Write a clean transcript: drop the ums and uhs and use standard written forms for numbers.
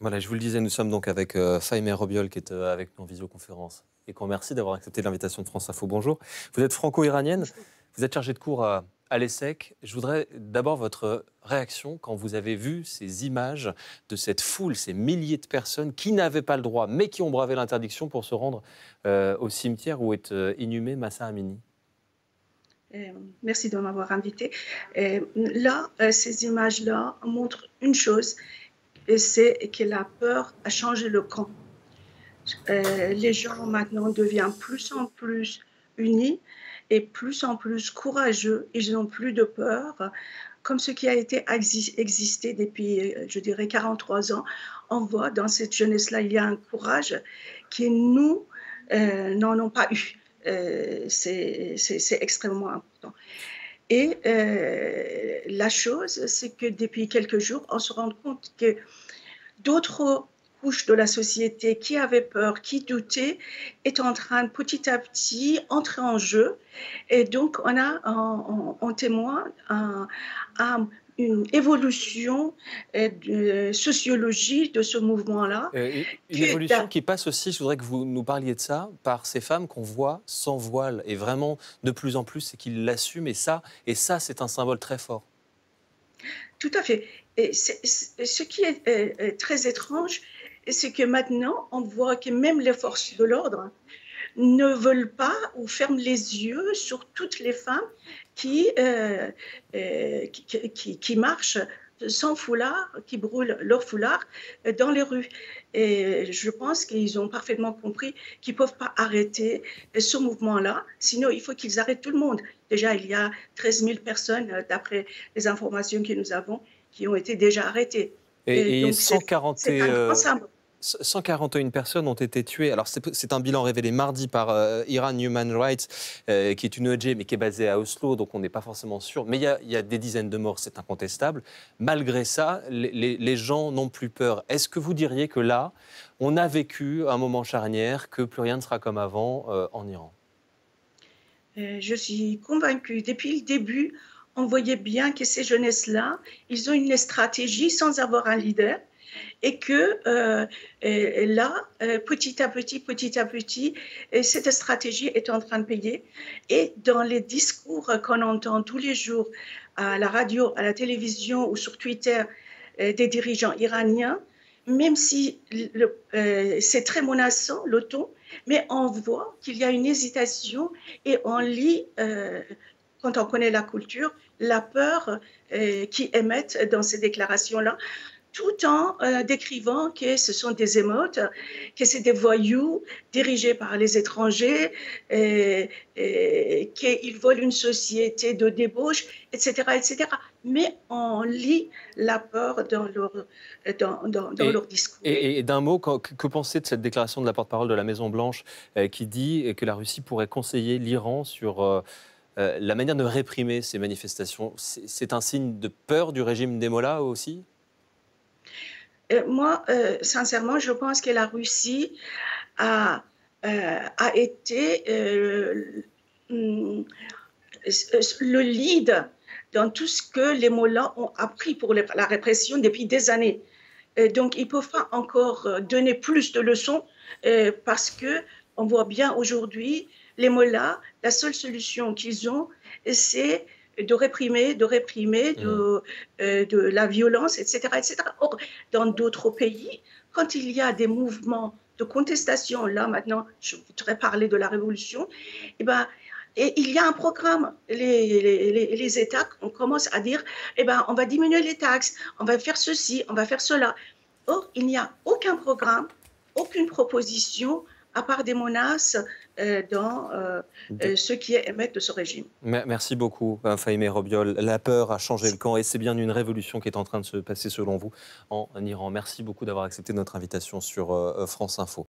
Voilà, je vous le disais, nous sommes donc avec Fahimeh Robiol qui est avec nous en visioconférence et qu'on remercie d'avoir accepté l'invitation de France Info. Bonjour. Vous êtes franco-iranienne, vous êtes chargée de cours à l'ESSEC. Je voudrais d'abord votre réaction quand vous avez vu ces images de cette foule, ces milliers de personnes qui n'avaient pas le droit, mais qui ont bravé l'interdiction pour se rendre au cimetière où est inhumé Mahsa Amini. Merci de m'avoir invité. Ces images-là montrent une chose, et c'est que la peur a changé le camp. Les gens maintenant deviennent plus en plus unis et plus en plus courageux. Ils n'ont plus de peur. Comme ce qui a été existé depuis, je dirais, 43 ans, on voit dans cette jeunesse-là, il y a un courage que nous n'en avons pas eu. C'est extrêmement important. Et la chose, c'est que depuis quelques jours, on se rend compte que d'autres couches de la société qui avaient peur, qui doutaient, est en train de petit à petit entrer en jeu. Et donc, on témoigne une évolution de sociologie de ce mouvement-là. Une évolution qui passe aussi, je voudrais que vous nous parliez de ça, par ces femmes qu'on voit sans voile. Et vraiment, de plus en plus, c'est qu'ils l'assument. Et ça, c'est un symbole très fort. Tout à fait. Et ce qui est très étrange, c'est que maintenant, on voit que même les forces de l'ordre ne veulent pas ou ferment les yeux sur toutes les femmes qui marchent sans foulard, qui brûlent leur foulard dans les rues. Et je pense qu'ils ont parfaitement compris qu'ils ne peuvent pas arrêter ce mouvement-là, sinon il faut qu'ils arrêtent tout le monde. Déjà, il y a 13 000 personnes, d'après les informations que nous avons, qui ont été déjà arrêtées. Et Donc, c'est un grand symbole. 141 personnes ont été tuées. Alors, c'est un bilan révélé mardi par Iran Human Rights, qui est une ONG, mais qui est basée à Oslo, donc on n'est pas forcément sûr. Mais il y a des dizaines de morts, c'est incontestable. Malgré ça, les gens n'ont plus peur. Est-ce que vous diriez que là, on a vécu un moment charnière, que plus rien ne sera comme avant en Iran? Je suis convaincue. Depuis le début, on voyait bien que ces jeunesses-là, ils ont une stratégie sans avoir un leader. Et que petit à petit, cette stratégie est en train de payer. Et dans les discours qu'on entend tous les jours à la radio, à la télévision ou sur Twitter des dirigeants iraniens, même si c'est très menaçant, le ton, mais on voit qu'il y a une hésitation et on lit, quand on connaît la culture, la peur qu'ils émettent dans ces déclarations-là, tout en décrivant que ce sont des émeutes, que c'est des voyous dirigés par les étrangers, qu'ils veulent une société de débauche, etc., etc. Mais on lit la peur dans leur discours. Et d'un mot, que pensez de cette déclaration de la porte-parole de la Maison-Blanche qui dit que la Russie pourrait conseiller l'Iran sur la manière de réprimer ces manifestations? C'est un signe de peur du régime des Mollahs aussi? Moi, sincèrement, je pense que la Russie a, a été le lead dans tout ce que les Mollahs ont appris pour la répression depuis des années. Donc, ils ne peuvent pas encore donner plus de leçons parce qu'on voit bien aujourd'hui, les Mollahs, la seule solution qu'ils ont, c'est de réprimer, de la violence, etc., etc. Or, dans d'autres pays, quand il y a des mouvements de contestation, là maintenant, je voudrais parler de la révolution, eh ben, et il y a un programme. Les États, on commence à dire, eh ben, on va diminuer les taxes, on va faire ceci, on va faire cela. Or, il n'y a aucun programme, aucune proposition, à part des menaces dans ce qui est émettre de ce régime. Merci beaucoup, Fahimeh Robiol. La peur a changé le camp et c'est bien une révolution qui est en train de se passer, selon vous, en Iran. Merci beaucoup d'avoir accepté notre invitation sur France Info.